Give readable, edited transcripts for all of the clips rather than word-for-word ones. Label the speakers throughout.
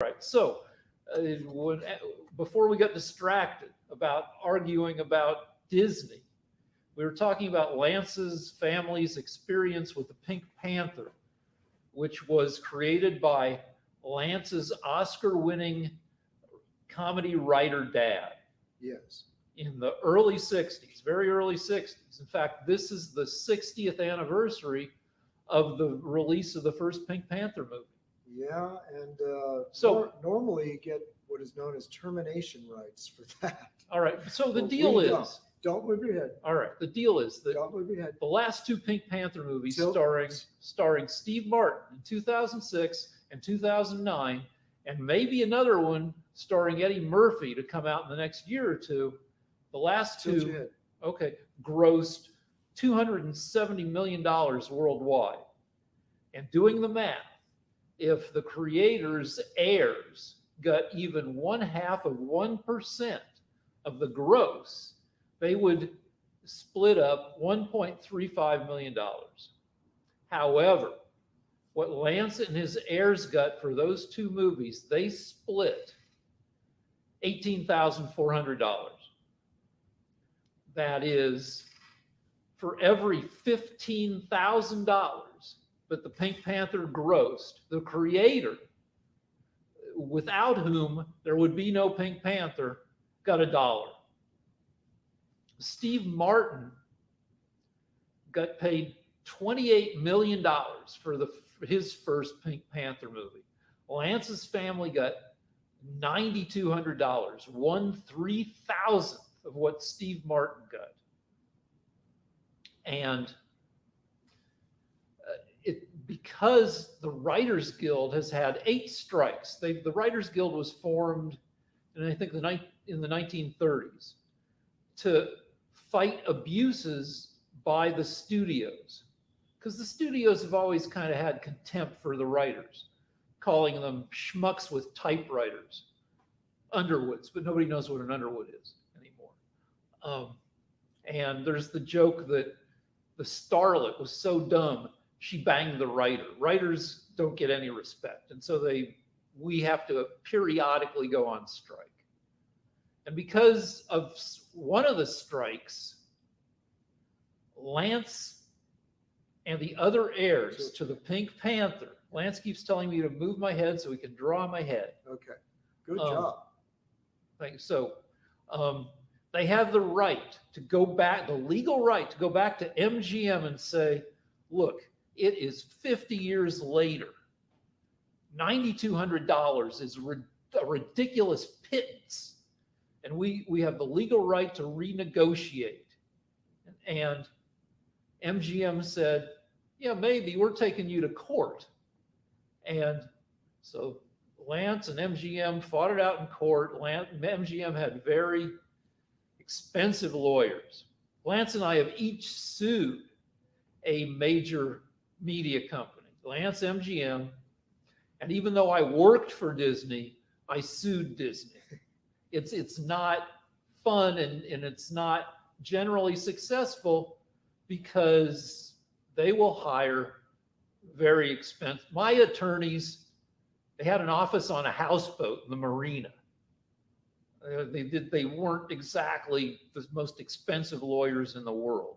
Speaker 1: Right. So, when, before we got distracted about arguing about Disney, we were talking about Lance's family's experience with the Pink Panther, which was created by Lance's Oscar-winning comedy writer dad
Speaker 2: Yes.
Speaker 1: in the early 60s, very early 60s. In fact, this is the 60th anniversary of the release of the first Pink Panther movie.
Speaker 2: Yeah, and
Speaker 1: So,
Speaker 2: normally you get what is known as termination rights for that.
Speaker 1: all right. So the
Speaker 2: But
Speaker 1: deal
Speaker 2: we
Speaker 1: is,
Speaker 2: don't move your head.
Speaker 1: all right. The deal is that
Speaker 2: Don't move your head.
Speaker 1: the last two Pink Panther movies
Speaker 2: Till-
Speaker 1: starring Steve Martin in 2006 and 2009, and maybe another one starring Eddie Murphy to come out in the next year or two. The last
Speaker 2: Tilt your
Speaker 1: two,
Speaker 2: head.
Speaker 1: okay, grossed $270 million worldwide. And doing the math, if the creators' heirs got even 0.5% of the gross, they would split up $1.35 million. However, what Lance and his heirs got for those two movies, they split $18,400. That is, for every $15,000 that the Pink Panther grossed, the creator, without whom there would be no Pink Panther, got $1. Steve Martin got paid $28 million for his first Pink Panther movie. Lance's family got $9,200, 1/3,000th of what Steve Martin got. And because the Writers Guild has had 8 strikes. The Writers Guild was formed, in I think in the 1930s, to fight abuses by the studios, because the studios have always kind of had contempt for the writers, calling them schmucks with typewriters, Underwoods, but nobody knows what an Underwood is anymore. And there's the joke that the starlet was so dumb she banged the writer. Writers don't get any respect, and so we have to periodically go on strike. And because of one of the strikes, Lance and the other heirs to the Pink Panther, Lance keeps telling me to move my head so he can draw my head.
Speaker 2: Okay. Good job.
Speaker 1: So they have the right to go back, the legal right to go back to MGM and say, look, it is 50 years later. $9,200 is a ridiculous pittance. And we have the legal right to renegotiate. And MGM said, yeah, maybe, we're taking you to court. And so Lance and MGM fought it out in court. MGM had very expensive lawyers. Lance and I have each sued a major media company, Lance, MGM. And even though I worked for Disney, I sued Disney. It's not fun and it's not generally successful because they will hire very expensive. My attorneys, they had an office on a houseboat in the marina. They weren't exactly the most expensive lawyers in the world.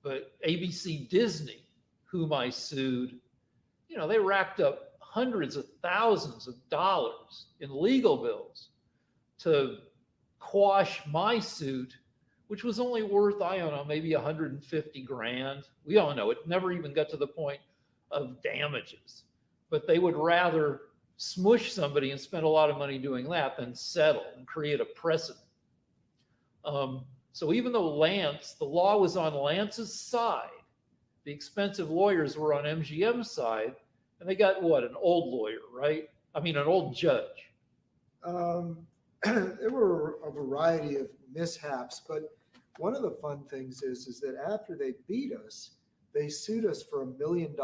Speaker 1: But ABC Disney, whom I sued, they racked up hundreds of thousands of dollars in legal bills to quash my suit, which was only worth, I don't know, maybe 150 grand. We all know it never even got to the point of damages, but they would rather smush somebody and spend a lot of money doing that than settle and create a precedent. So even though the law was on Lance's side, the expensive lawyers were on MGM's side, and they got what? An old lawyer, right? I mean, an old judge.
Speaker 2: There were a variety of mishaps, but one of the fun things is that after they beat us, they sued us for $1 million.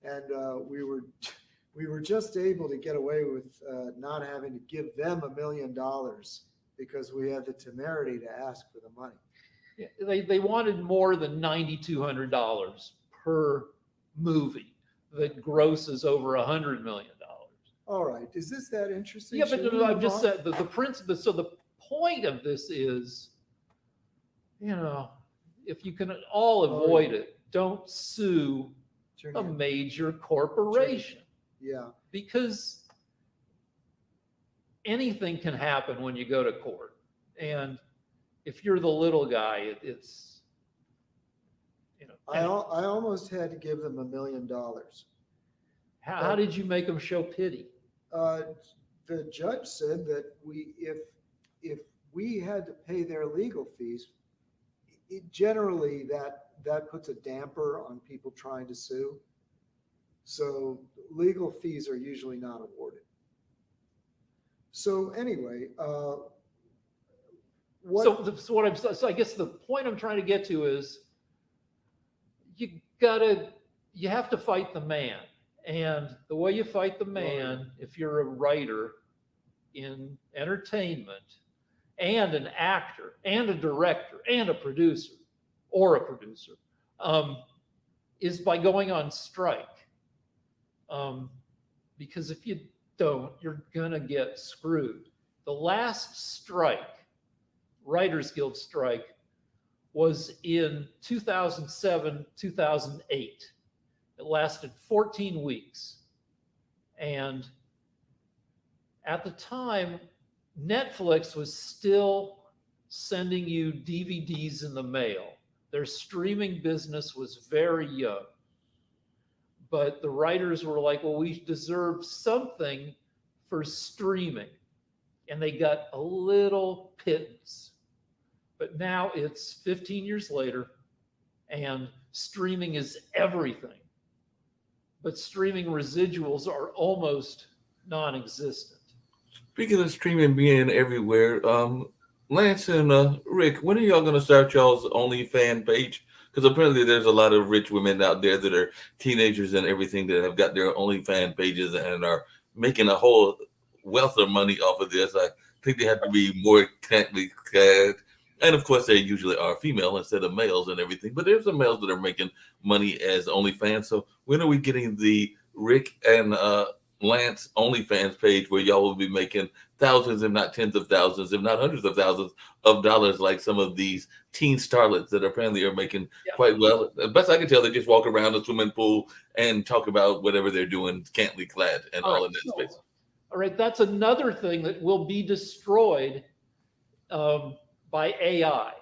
Speaker 2: And we were just able to get away with not having to give them $1 million because we had the temerity to ask for the money.
Speaker 1: Yeah, they wanted more than $9,200 per movie. that grosses over $100 million.
Speaker 2: All right. Is this that interesting?
Speaker 1: Yeah, but
Speaker 2: Should we
Speaker 1: I've
Speaker 2: move
Speaker 1: just
Speaker 2: on?
Speaker 1: said the principle. So the point of this is, if you can all avoid it, don't sue
Speaker 2: Turn
Speaker 1: a
Speaker 2: your-
Speaker 1: major corporation,
Speaker 2: Yeah.
Speaker 1: because anything can happen when you go to court. And if you're the little guy, it's,
Speaker 2: I almost had to give them $1 million.
Speaker 1: how did you make them show pity?
Speaker 2: The judge said that if we had to pay their legal fees, generally that puts a damper on people trying to sue. So legal fees are usually not awarded. So anyway,
Speaker 1: So I guess the point I'm trying to get to is you have to fight the man. And the way you fight the man, if you're a writer in entertainment and an actor and a director and a producer, is by going on strike. Because if you don't, you're gonna get screwed. The last strike, Writers Guild strike, was in 2007, 2008. It lasted 14 weeks. And at the time, Netflix was still sending you DVDs in the mail. Their streaming business was very young. But the writers were like, well, we deserve something for streaming. And they got a little pittance. But now it's 15 years later, and streaming is everything. But streaming residuals are almost non-existent.
Speaker 3: Speaking of streaming being everywhere, Lance and Rick, when are y'all going to start y'all's OnlyFans page? Because apparently there's a lot of rich women out there that are teenagers and everything that have got their OnlyFans pages and are making a whole wealth of money off of this. I think they have to be more tightly clad. And of course, they usually are female instead of males and everything. But there's some males that are making money as OnlyFans. So when are we getting the Rick and Lance OnlyFans page where y'all will be making thousands, if not tens of thousands, if not hundreds of thousands of dollars, like some of these teen starlets that apparently are making quite well? Best I can tell, they just walk around the swimming pool and talk about whatever they're doing, scantily clad and all in that space.
Speaker 1: All right, that's another thing that will be destroyed by AI.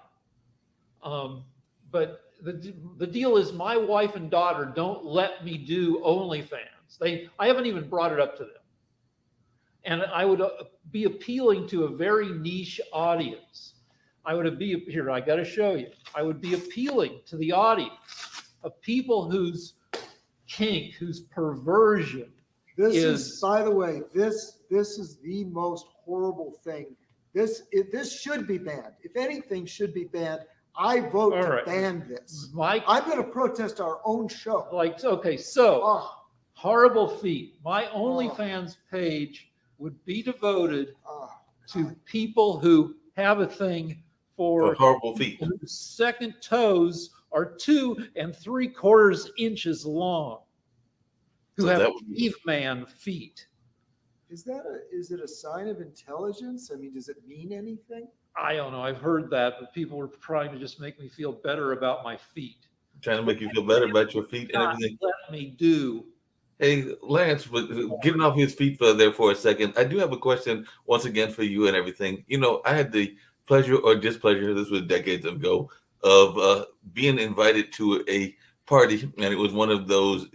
Speaker 1: But the deal is, my wife and daughter don't let me do OnlyFans. I haven't even brought it up to them. And I would be appealing to a very niche audience. I got to show you. I would be appealing to the audience of people whose kink, whose perversion
Speaker 2: this is, by the way, this is the most horrible thing. This should be banned. If anything should be banned, I vote to ban this. I'm going to protest our own show.
Speaker 1: Horrible feat. My OnlyFans page would be devoted to people who have a thing for
Speaker 3: horrible feet.
Speaker 1: Whose second toes are 2 3/4 inches long, who have caveman feet.
Speaker 2: Is it a sign of intelligence? I mean, does it mean anything?
Speaker 1: I don't know. I've heard that, but people were trying to just make me feel better about my feet.
Speaker 3: Trying to make you feel better about your feet and everything.
Speaker 1: Let me do.
Speaker 3: Hey, Lance, getting off his feet there for a second, I do have a question once again for you and everything. I had the pleasure or displeasure, this was decades ago, of being invited to a party, and it was one of those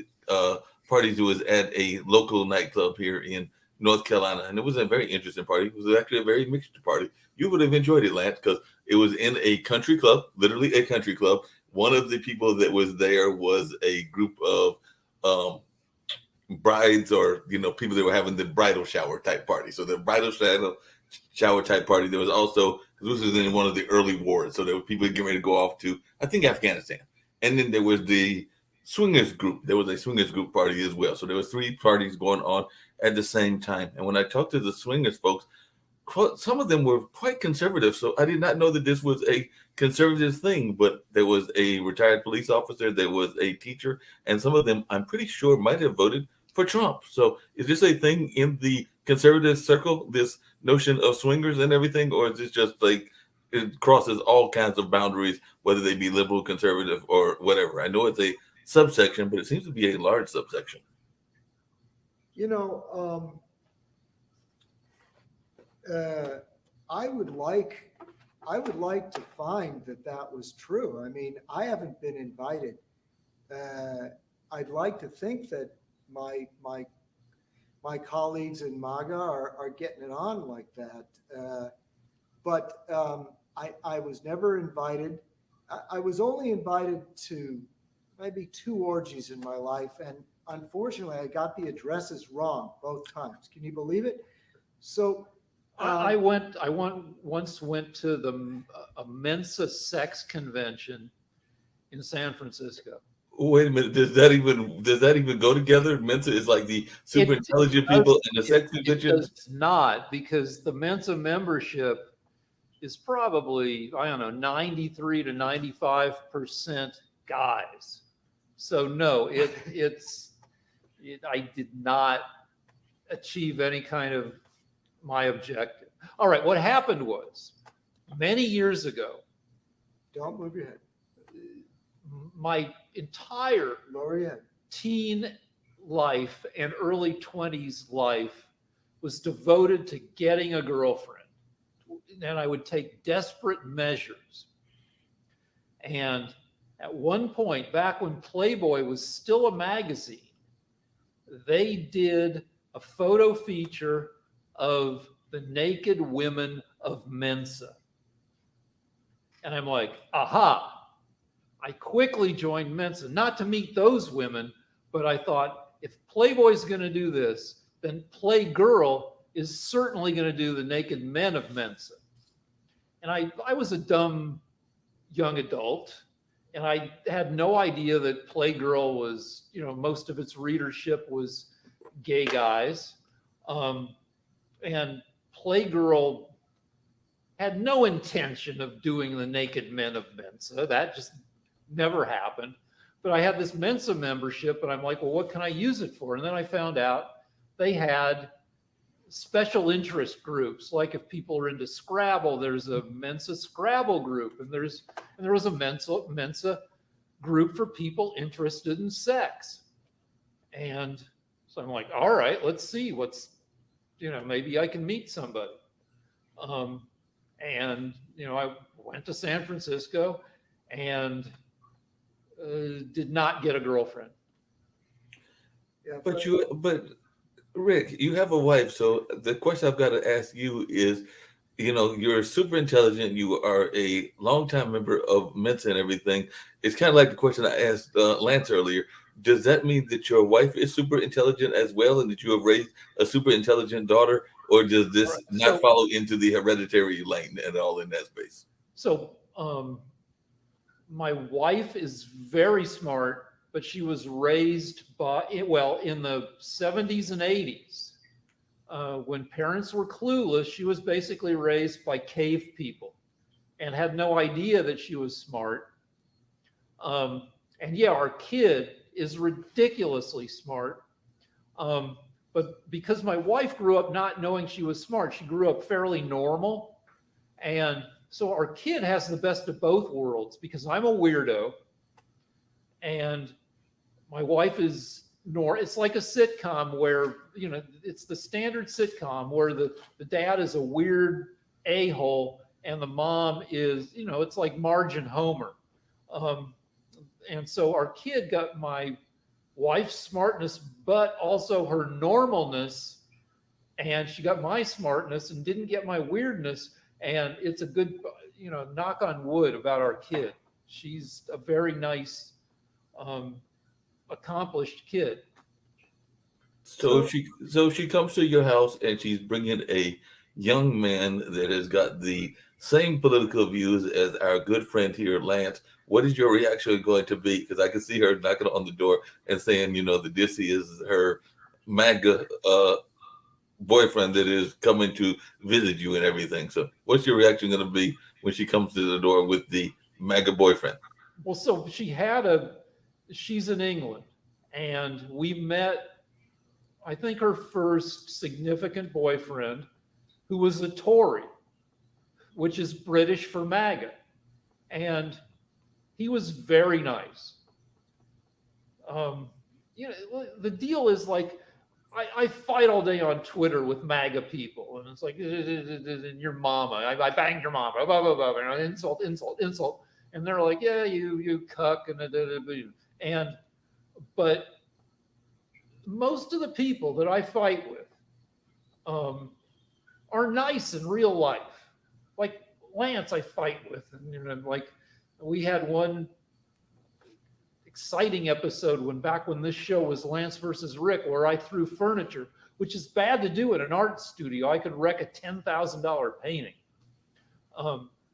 Speaker 3: parties that was at a local nightclub here in North Carolina, and it was a very interesting party. It was actually a very mixed party. You would have enjoyed it, Lance, because it was in a country club, literally a country club. One of the people that was there was a group of brides, or people that were having the bridal shower type party. So the bridal shower type party. There was also, this was in one of the early wars, so there were people getting ready to go off to, I think, Afghanistan. And then there was the swingers group. There was a swingers group party as well. So there was 3 parties going on at the same time. And when I talked to the swingers folks, some of them were quite conservative. So I did not know that this was a conservative thing. But there was a retired police officer, there was a teacher, and some of them I'm pretty sure might have voted for Trump. So is this a thing in the conservative circle? This notion of swingers and everything, or is this just like it crosses all kinds of boundaries, whether they be liberal, conservative, or whatever? I know it's a subsection, but it seems to be a large subsection.
Speaker 2: You know, I would like to find that was true. I mean, I haven't been invited. I'd like to think that my colleagues in MAGA are getting it on like that. But I was never invited. I was only invited to maybe 2 orgies in my life, and unfortunately, I got the addresses wrong both times. Can you believe it? So
Speaker 1: I once went to a Mensa sex convention in San Francisco.
Speaker 3: Wait a minute. Does that even go together? Mensa is like the super intelligent people and the sex
Speaker 1: It
Speaker 3: convention.
Speaker 1: does not, because the Mensa membership is probably, I don't know, 93 to 95% guys. So no, I did not achieve any kind of my objective. All right, what happened was many years ago,
Speaker 2: don't move your head.
Speaker 1: my entire
Speaker 2: Lower your head.
Speaker 1: teen life and early 20s life was devoted to getting a girlfriend. And I would take desperate measures. And at one point, back when Playboy was still a magazine, they did a photo feature of the naked women of Mensa. And I'm like, aha. I quickly joined Mensa, not to meet those women, but I thought, if Playboy's going to do this, then Playgirl is certainly going to do the naked men of Mensa. And I was a dumb young adult, and I had no idea that Playgirl was, most of its readership was gay guys. And Playgirl had no intention of doing the naked men of Mensa. That just never happened. But I had this Mensa membership, and I'm like, well, what can I use it for? And then I found out they had special interest groups. Like if people are into Scrabble, there's a Mensa Scrabble group, and there was a Mensa group for people interested in sex. And so I'm like, all right, let's see maybe I can meet somebody. And I went to San Francisco and did not get a girlfriend.
Speaker 2: Yeah,
Speaker 3: But Rick, you have a wife, so the question I've got to ask you is, you're super intelligent. You are a longtime member of Mensa and everything. It's kind of like the question I asked Lance earlier. Does that mean that your wife is super intelligent as well, and that you have raised a super intelligent daughter, or does this not follow into the hereditary lane at all in that space?
Speaker 1: So, my wife is very smart, but she was raised in the 70s and 80s. When parents were clueless, she was basically raised by cave people and had no idea that she was smart. And yeah, our kid is ridiculously smart. But because my wife grew up not knowing she was smart, she grew up fairly normal. And so our kid has the best of both worlds, because I'm a weirdo and my wife is it's like a sitcom where, it's the standard sitcom where the dad is a weird a-hole and the mom is, it's like Marge and Homer. And so our kid got my wife's smartness, but also her normalness. And she got my smartness and didn't get my weirdness. And it's a good, knock on wood about our kid. She's a very nice, accomplished kid.
Speaker 3: So she comes to your house and she's bringing a young man that has got the same political views as our good friend here, Lance. What is your reaction going to be? Because I can see her knocking on the door and saying, that this is her MAGA boyfriend that is coming to visit you and everything. So, what's your reaction going to be when she comes to the door with the MAGA boyfriend?
Speaker 1: Well, so she's in England, and we met, I think, her first significant boyfriend, who was a Tory, which is British for MAGA. And he was very nice. Um, the deal is like, I fight all day on Twitter with MAGA people, and it's like, and your mama, I banged your mama, blah, blah, blah, blah, insult, insult, insult. And they're like, yeah, you cuck, and but most of the people that I fight with um, are nice in real life. Like Lance, I fight with, and like we had one exciting episode when this show was Lance versus Rick, where I threw furniture, which is bad to do in an art studio. I could wreck a $10,000 painting.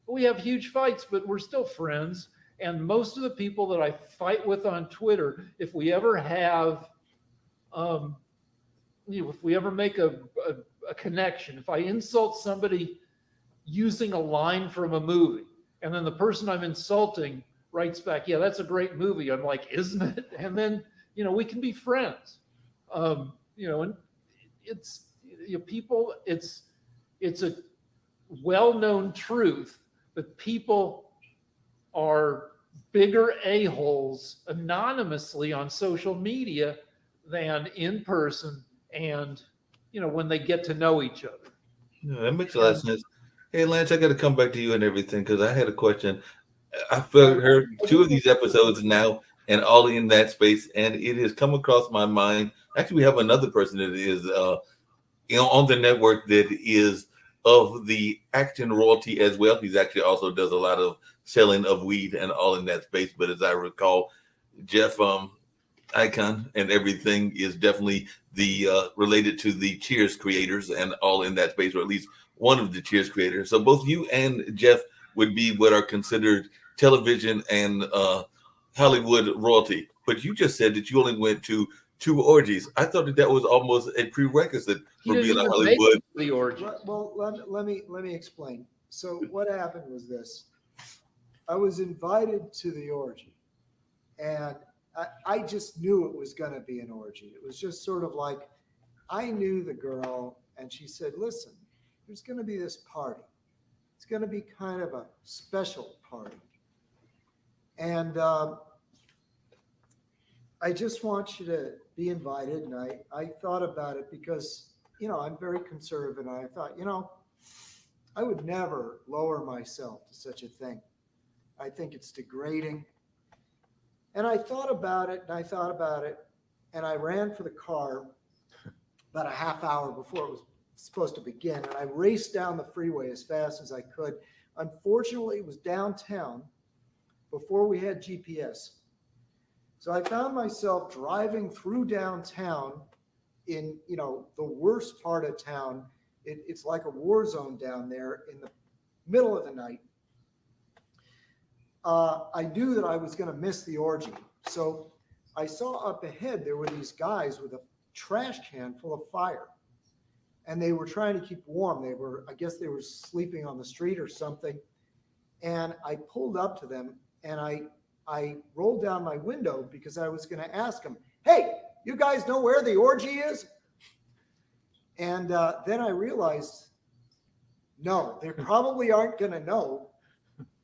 Speaker 1: We have huge fights, but we're still friends. And most of the people that I fight with on Twitter, if we ever have, if we ever make a connection, if I insult somebody using a line from a movie, and then the person I'm insulting writes back, yeah, that's a great movie. I'm like, isn't it? And then, we can be friends. And it's, people, it's a well-known truth that people are bigger a-holes anonymously on social media than in person, and when they get to know each other.
Speaker 3: Yeah, that makes a lot of sense. Hey, Lance, I got to come back to you and everything because I had a question. I've heard two of these episodes now and all in that space, and it has come across my mind. Actually, we have another person that is on the network that is of the Acton royalty as well. He's actually also does a lot of selling of weed and all in that space. But as I recall, Jeff Icon and everything is definitely the related to the Cheers creators and all in that space, or at least one of the Cheers creators. So both you and Jeff would be what are considered television and Hollywood royalty. But you just said that you only went to 2 orgies. I thought that was almost a prerequisite
Speaker 1: He
Speaker 3: for
Speaker 1: didn't
Speaker 3: being a
Speaker 1: even
Speaker 3: Hollywood.
Speaker 1: make the orgy.
Speaker 2: Well, let me explain. So what happened was this: I was invited to the orgy, and I just knew it was going to be an orgy. It was just sort of like, I knew the girl, and she said, "Listen, there's going to be this party. It's going to be kind of a special party, and I just want you to be invited." And I thought about it because, I'm very conservative. And I thought, I would never lower myself to such a thing. I think it's degrading. And I thought about it, and I thought about it, and I ran for the car about a half hour before it was supposed to begin. And I raced down the freeway as fast as I could. Unfortunately, it was downtown before we had GPS. So I found myself driving through downtown in, the worst part of town. It's like a war zone down there in the middle of the night. I knew that I was going to miss the orgy. So I saw up ahead, there were these guys with a trash can full of fire. And they were trying to keep warm. I guess they were sleeping on the street or something. And I pulled up to them, and I rolled down my window because I was going to ask them, "Hey, you guys know where the orgy is?" And then I realized, no, they probably aren't going to know.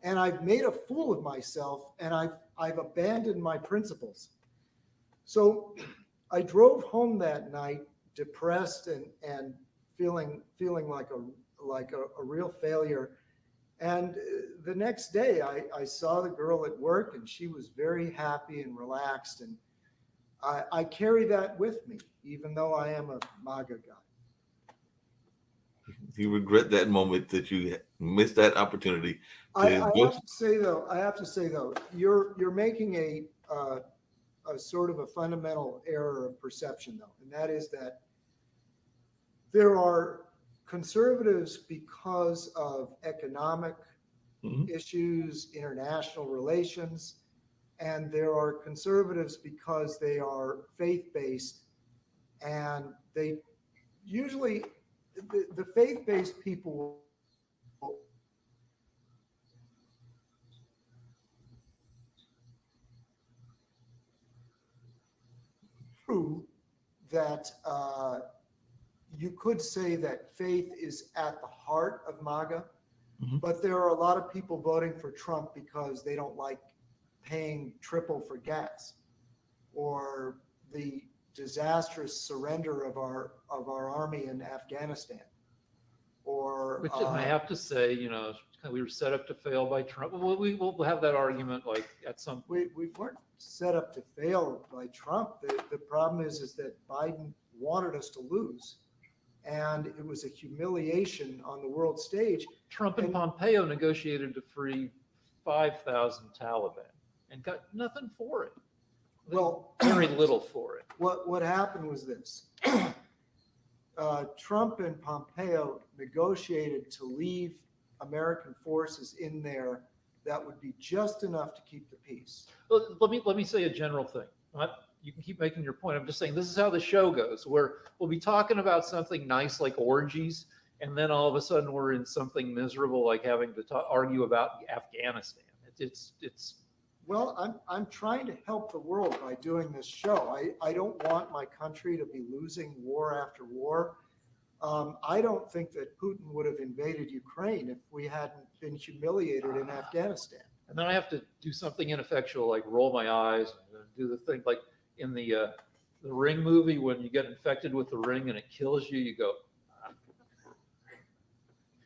Speaker 2: And I've made a fool of myself, and I've abandoned my principles. So I drove home that night depressed and feeling like a real failure. And the next day I saw the girl at work, and she was very happy and relaxed. And I carry that with me, even though I am a MAGA guy.
Speaker 3: You regret that moment that you missed that opportunity.
Speaker 2: I have to say though, you're making a sort of a fundamental error of perception though, and that is that there are conservatives because of economic issues, international relations, and there are conservatives because they are faith-based, and they usually the faith-based people will prove that you could say that faith is at the heart of MAGA, but there are a lot of people voting for Trump because they don't like paying triple for gas, or the disastrous surrender of our army in Afghanistan, or
Speaker 1: Which I have to say, we were set up to fail by Trump. Well, we'll have that argument like at some.
Speaker 2: we weren't set up to fail by Trump. The problem is that Biden wanted us to lose, and it was a humiliation on the world stage.
Speaker 1: Trump and Pompeo negotiated to free 5,000 Taliban and got nothing for it.
Speaker 2: Well,
Speaker 1: very little for it.
Speaker 2: What happened was this. Trump and Pompeo negotiated to leave American forces in there that would be just enough to keep the peace.
Speaker 1: Well, let me say a general thing. You can keep making your point. I'm just saying this is how the show goes, where we'll be talking about something nice like orgies, and then all of a sudden we're in something miserable like having to argue about Afghanistan. It's
Speaker 2: Well, I'm trying to help the world by doing this show. I don't want my country to be losing war after war. I don't think that Putin would have invaded Ukraine if we hadn't been humiliated in Afghanistan.
Speaker 1: And then I have to do something ineffectual like roll my eyes and do the thing like in the Ring movie when you get infected with the ring and it kills you, you go.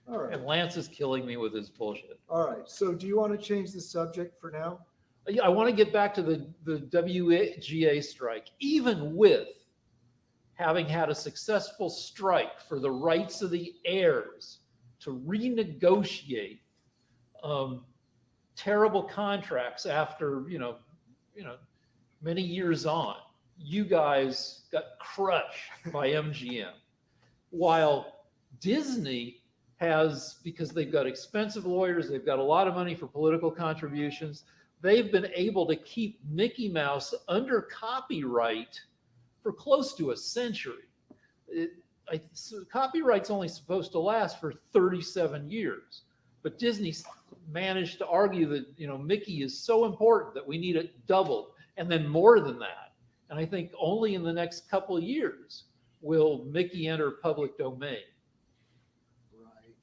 Speaker 2: All right.
Speaker 1: And Lance is killing me with his bullshit.
Speaker 2: All right. So do you want to change the subject for now?
Speaker 1: Yeah, I want to get back to the WGA strike, even with having had a successful strike for the rights of the heirs to renegotiate terrible contracts after many years on. You guys got crushed by MGM, while Disney has, because they've got expensive lawyers, they've got a lot of money for political contributions, they've been able to keep Mickey Mouse under copyright for close to a century. Copyright's only supposed to last for 37 years, but Disney managed to argue that Mickey is so important that we need it doubled, and then more than that. And I think only in the next couple of years will Mickey enter public domain.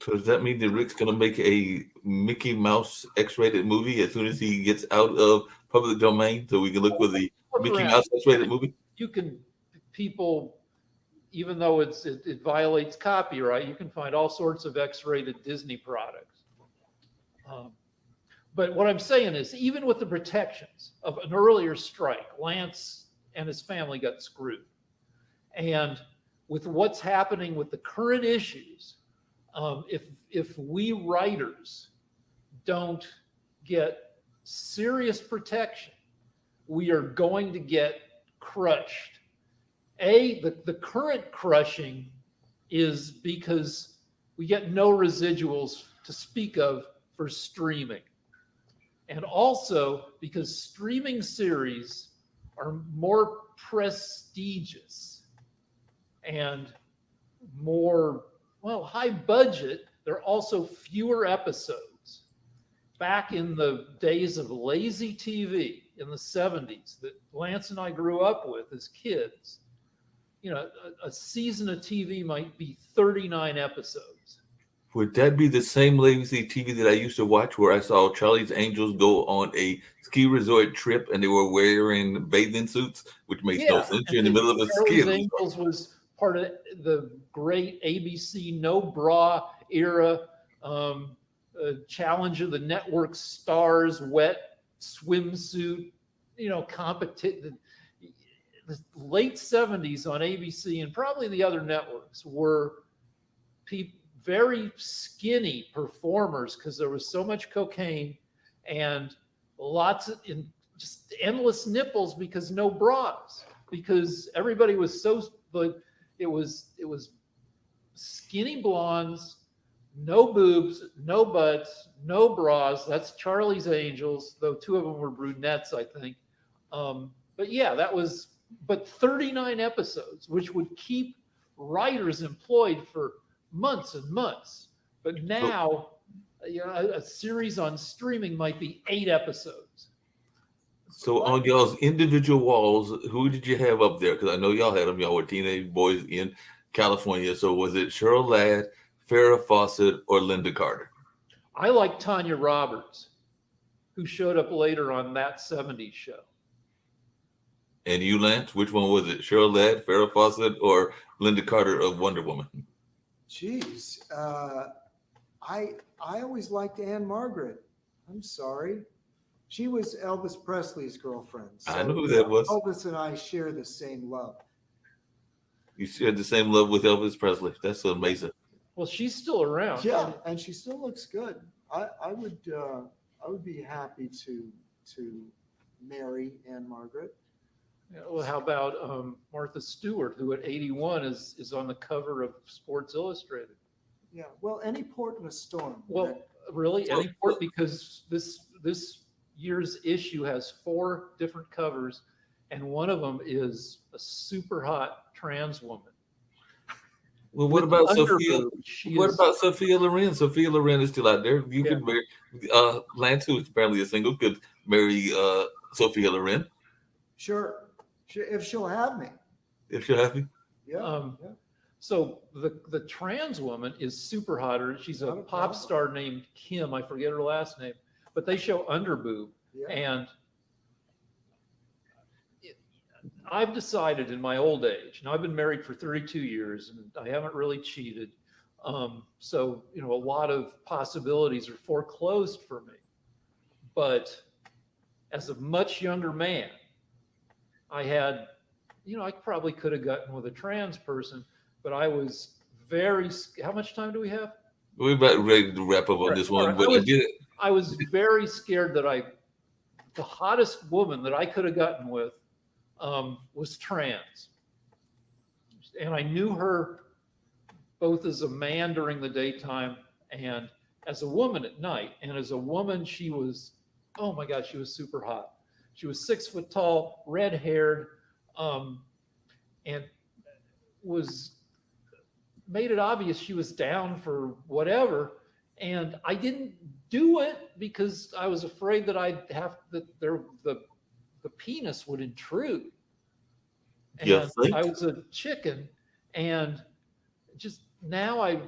Speaker 3: So does that mean that Rick's going to make a Mickey Mouse X-rated movie as soon as he gets out of public domain, so we can look for the Mickey Mouse X-rated movie?
Speaker 1: You can, people, even though it violates copyright, you can find all sorts of X-rated Disney products. But what I'm saying is, even with the protections of an earlier strike, Lance and his family got screwed. And with what's happening with the current issues, if we writers don't get serious protection, we are going to get crushed. The current crushing is because we get no residuals to speak of for streaming. And also because streaming series are more prestigious and more, high budget. There are also fewer episodes. Back in the days of lazy TV in the 70s that Lance and I grew up with as kids, a season of TV might be 39 episodes.
Speaker 3: Would that be the same lazy TV that I used to watch where I saw Charlie's Angels go on a ski resort trip and they were wearing bathing suits, which makes no sense. You're in the middle of a ski resort.
Speaker 1: Charlie's Angels was part of the great ABC no bra era, challenge of the network stars, wet swimsuit, competition. The late 70s on ABC and probably the other networks were very skinny performers because there was so much cocaine and lots of just endless nipples because no bras, because everybody was so, but it was skinny blondes, no boobs, no butts, no bras. That's Charlie's Angels, though two of them were brunettes, I think. But 39 episodes, which would keep writers employed for months and months. But now, a series on streaming might be 8 episodes.
Speaker 3: So on y'all's individual walls, who did you have up there? Because I know y'all had them. Y'all were teenage boys in California. So was it Cheryl Ladd, Farrah Fawcett, or Linda Carter?
Speaker 1: I like Tanya Roberts, who showed up later on That 70s Show.
Speaker 3: And you, Lance, which one was it? Cheryl Ladd, Farrah Fawcett, or Linda Carter of Wonder Woman?
Speaker 2: Jeez, I always liked Anne Margaret. I'm sorry. She was Elvis Presley's girlfriend. So
Speaker 3: I know who that was.
Speaker 2: Elvis and I share the same love.
Speaker 3: You shared the same love with Elvis Presley. That's amazing.
Speaker 1: Well, she's still around.
Speaker 2: Yeah, and she still looks good. I would be happy to marry Anne Margaret.
Speaker 1: Yeah, well, how about Martha Stewart, who at 81 is on the cover of Sports Illustrated?
Speaker 2: Yeah, well, any port in a storm.
Speaker 1: Well, really, any port, because this year's issue has 4 different covers, and one of them is a super hot trans woman.
Speaker 3: Well, what about Sophia? What about Sophia Loren? Sophia Loren is still out there. You could marry Lance, who is apparently a single, could marry Sophia Loren.
Speaker 2: Sure, if she'll have me.
Speaker 3: If she'll have me.
Speaker 2: Yeah.
Speaker 1: So the trans woman is super hot. She's a pop star named Kim. I forget her last name, but they show underboob.
Speaker 2: Yeah.
Speaker 1: And I've decided in my old age, now I've been married for 32 years and I haven't really cheated. So, a lot of possibilities are foreclosed for me. But as a much younger man, I had, I probably could have gotten with a trans person, but I was how much time do we have?
Speaker 3: We're about ready to wrap up on this one, but
Speaker 1: I was very scared that the hottest woman that I could have gotten with was trans. And I knew her both as a man during the daytime and as a woman at night. And as a woman, she was, oh my God, she was super hot. She was 6 foot tall, red haired, and made it obvious she was down for whatever. And I didn't do it because I was afraid that the penis would intrude. And I was a chicken, and just now I,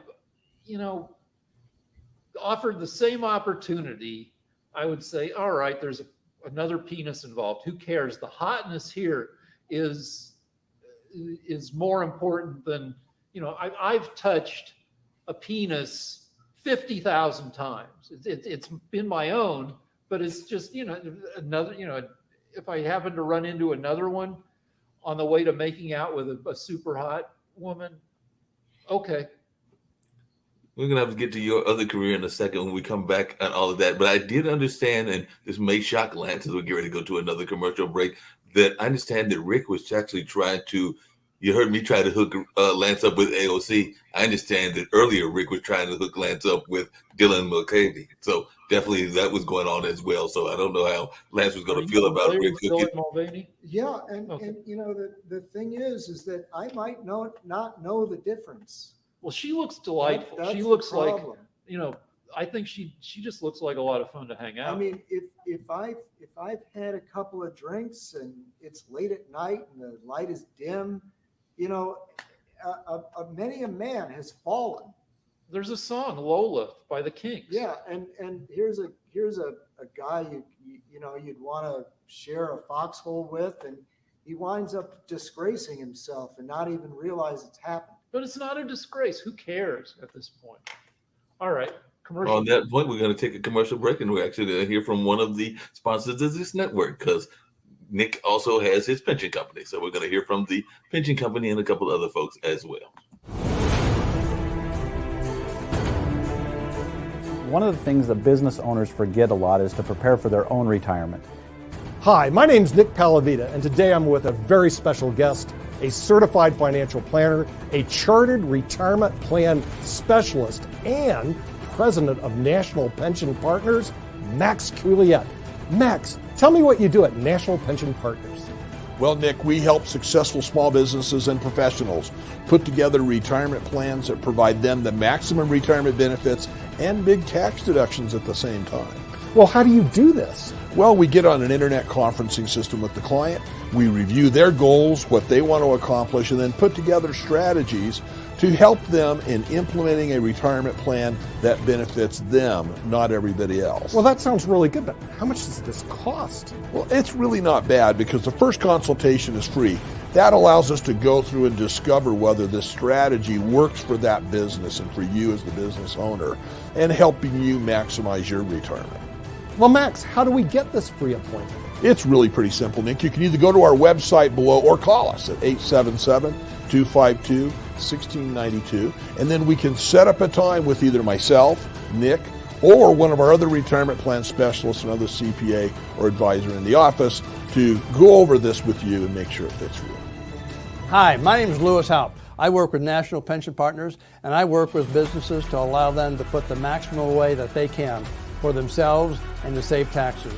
Speaker 1: offered the same opportunity, I would say, all right, there's another penis involved. Who cares? The hotness here is more important than, I've touched a penis 50,000 times. It's been my own, but it's just, another, if I happen to run into another one on the way to making out with a super hot woman, okay.
Speaker 3: We're going to have to get to your other career in a second when we come back on all of that. But I did understand, and this may shock Lance as we get ready to go to another commercial break, that I understand that Rick was actually trying to, you heard me try to hook Lance up with AOC. I understand that earlier Rick was trying to hook Lance up with Dylan Mulcahy. So definitely that was going on as well. So I don't know how Lance was going to feel about Rick hooking.
Speaker 1: Mulvaney?
Speaker 2: Yeah, and the thing is that I might not know the difference.
Speaker 1: Well, she looks delightful. She looks like, I think she just looks like a lot of fun to hang out.
Speaker 2: I mean, if I've had a couple of drinks and it's late at night and the light is dim, many a man has fallen.
Speaker 1: There's a song, Lola, by the Kinks.
Speaker 2: Yeah, and here's a guy you'd want to share a foxhole with, and he winds up disgracing himself and not even realize it's happened.
Speaker 1: But it's not a disgrace. Who cares at this point? All right. Commercial.
Speaker 3: On that point, we're going to take a commercial break, and we're actually going to hear from one of the sponsors of this network, because Nick also has his pension company. So we're going to hear from the pension company and a couple other folks as well.
Speaker 4: One of the things that business owners forget a lot is to prepare for their own retirement.
Speaker 5: Hi, my name's Nick Palavita, and today I'm with a very special guest, a certified financial planner, a chartered retirement plan specialist, and president of National Pension Partners, Max Couliet. Max, tell me what you do at National Pension Partners.
Speaker 6: Well, Nick, we help successful small businesses and professionals put together retirement plans that provide them the maximum retirement benefits and big tax deductions at the same time.
Speaker 5: Well, how do you do this?
Speaker 6: Well, we get on an internet conferencing system with the client. We review their goals, what they want to accomplish, and then put together strategies to help them in implementing a retirement plan that benefits them, not everybody else.
Speaker 5: Well, that sounds really good, but how much does this cost?
Speaker 6: Well, it's really not bad because the first consultation is free. That allows us to go through and discover whether this strategy works for that business and for you as the business owner and helping you maximize your retirement.
Speaker 5: Well, Max, how do we get this free appointment?
Speaker 6: It's really pretty simple, Nick. You can either go to our website below or call us at 877-252-1692, and then we can set up a time with either myself, Nick, or one of our other retirement plan specialists, another CPA or advisor in the office to go over this with you and make sure it fits for you.
Speaker 7: Hi, my name is Lewis Haupt. I work with National Pension Partners, and I work with businesses to allow them to put the maximum away that they can for themselves and to save taxes.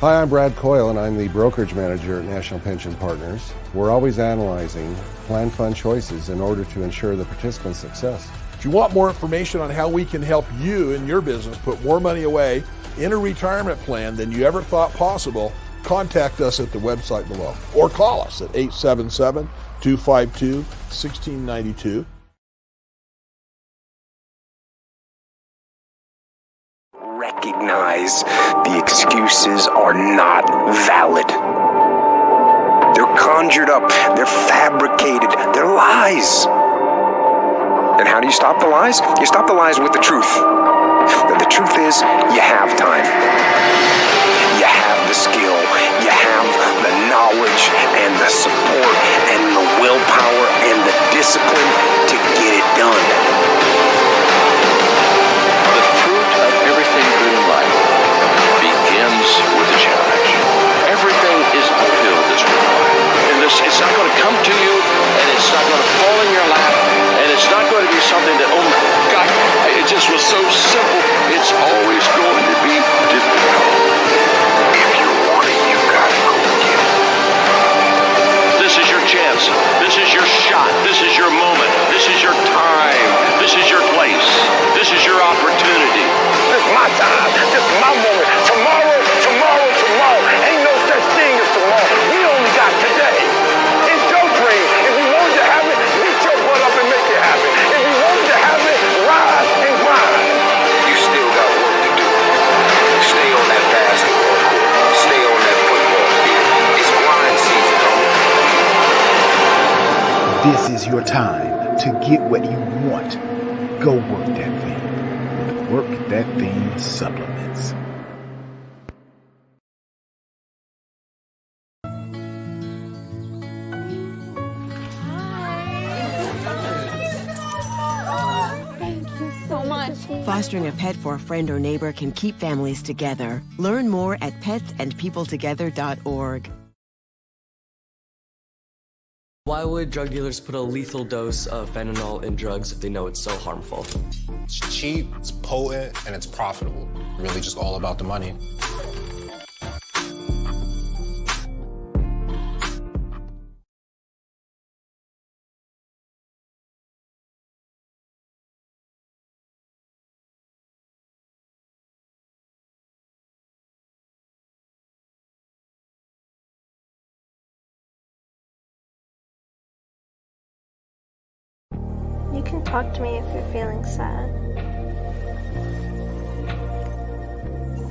Speaker 8: Hi, I'm Brad Coyle, and I'm the brokerage manager at National Pension Partners. We're always analyzing plan fund choices in order to ensure the participant's success.
Speaker 6: If you want more information on how we can help you and your business put more money away in a retirement plan than you ever thought possible, contact us at the website below or call us at 877-252-1692.
Speaker 9: Recognize the excuses are not valid. They're conjured up, they're fabricated, they're lies. And how do you stop the lies? You stop the lies with the truth. The truth is, you have time. You have the skill, you have the knowledge and the support and the willpower and the discipline to get it done.
Speaker 10: The fruit of everything good in life begins with a challenge. Everything is uphill this required. And it's not going to come to you, and it's not going to fall in your lap, and it's not going to be something that, oh my God, it just was so simple. It's always going to be difficult.
Speaker 9: If you want it, you gotta go get it.
Speaker 10: This is your chance. This is your shot. This is your moment. This is your time. This is your place. This is your opportunity.
Speaker 9: This is my time. This is my moment. Tomorrow, tomorrow, tomorrow. Ain't no such thing as tomorrow. We only got today. It's your dream. If you wanted to have it, get your butt up and make it happen. If you wanted to have it, rise and grind. You still got work to do. Stay on that basketball court. Stay on that football field. It's grind season, homie.
Speaker 11: This is your time to get what you want. Go work that thing with Work That Thing supplements.
Speaker 12: Fostering a pet for a friend or neighbor can keep families together. Learn more at petsandpeopletogether.org.
Speaker 13: Why would drug dealers put a lethal dose of fentanyl in drugs if they know it's so harmful?
Speaker 14: It's cheap, it's potent, and it's profitable. Really just all about the money.
Speaker 15: You can talk to me if you're feeling sad.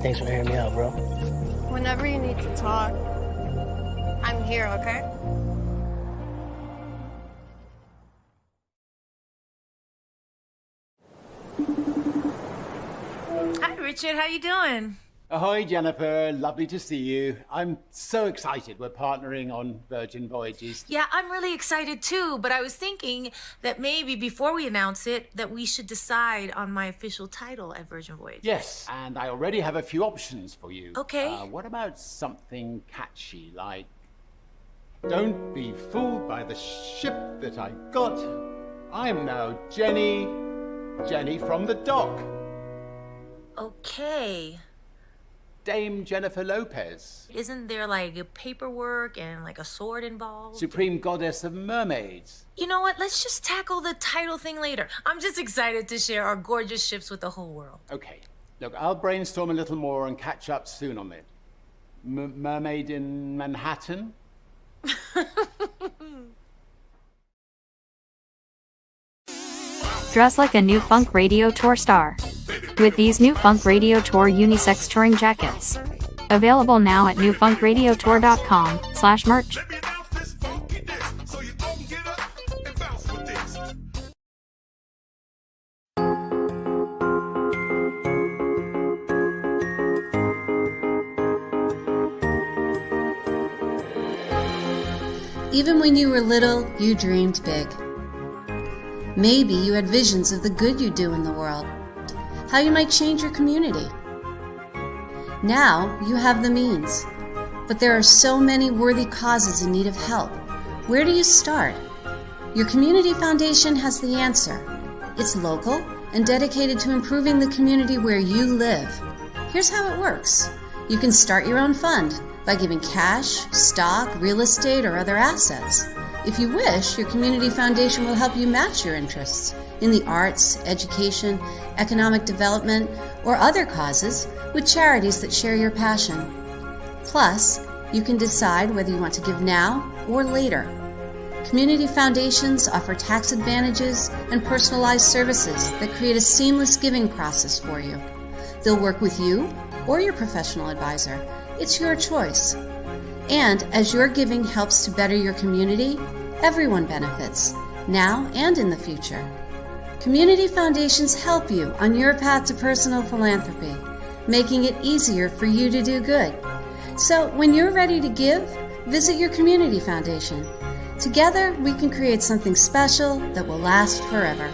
Speaker 16: Thanks for hearing me out, bro.
Speaker 15: Whenever you need to talk, I'm here, okay?
Speaker 17: Hi, Richard. How you doing?
Speaker 18: Ahoy, Jennifer. Lovely to see you. I'm so excited we're partnering on Virgin Voyages.
Speaker 17: Yeah, I'm really excited too, but I was thinking that maybe before we announce it, that we should decide on my official title at Virgin Voyages.
Speaker 18: Yes, and I already have a few options for you.
Speaker 17: Okay.
Speaker 18: What about something catchy like, don't be fooled by the ship that I got. I'm now Jenny from the dock.
Speaker 17: Okay.
Speaker 18: Dame Jennifer Lopez,
Speaker 17: Isn't there like paperwork and like a sword involved?
Speaker 18: Supreme Goddess of Mermaids.
Speaker 17: You know what? Let's just tackle the title thing later. I'm just excited to share our gorgeous ships with the whole world.
Speaker 18: Okay, look, I'll brainstorm a little more and catch up soon on it. Mermaid in Manhattan?
Speaker 19: Dress like a new Funk Radio Tour star with these new Funk Radio Tour unisex touring jackets. Available now at newfunkradiotour.com/merch.
Speaker 20: Even when you were little, you dreamed big. Maybe you had visions of the good you do in the world, how you might change your community. Now you have the means, but there are so many worthy causes in need of help. Where do you start? Your community foundation has the answer. It's local and dedicated to improving the community where you live. Here's how it works. You can start your own fund by giving cash, stock, real estate, or other assets. If you wish, your community foundation will help you match your interests in the arts, education, economic development, or other causes with charities that share your passion. Plus, you can decide whether you want to give now or later. Community foundations offer tax advantages and personalized services that create a seamless giving process for you. They'll work with you or your professional advisor. It's your choice. And as your giving helps to better your community, everyone benefits, now and in the future. Community foundations help you on your path to personal philanthropy, making it easier for you to do good. So when you're ready to give, visit your community foundation. Together, we can create something special that will last forever.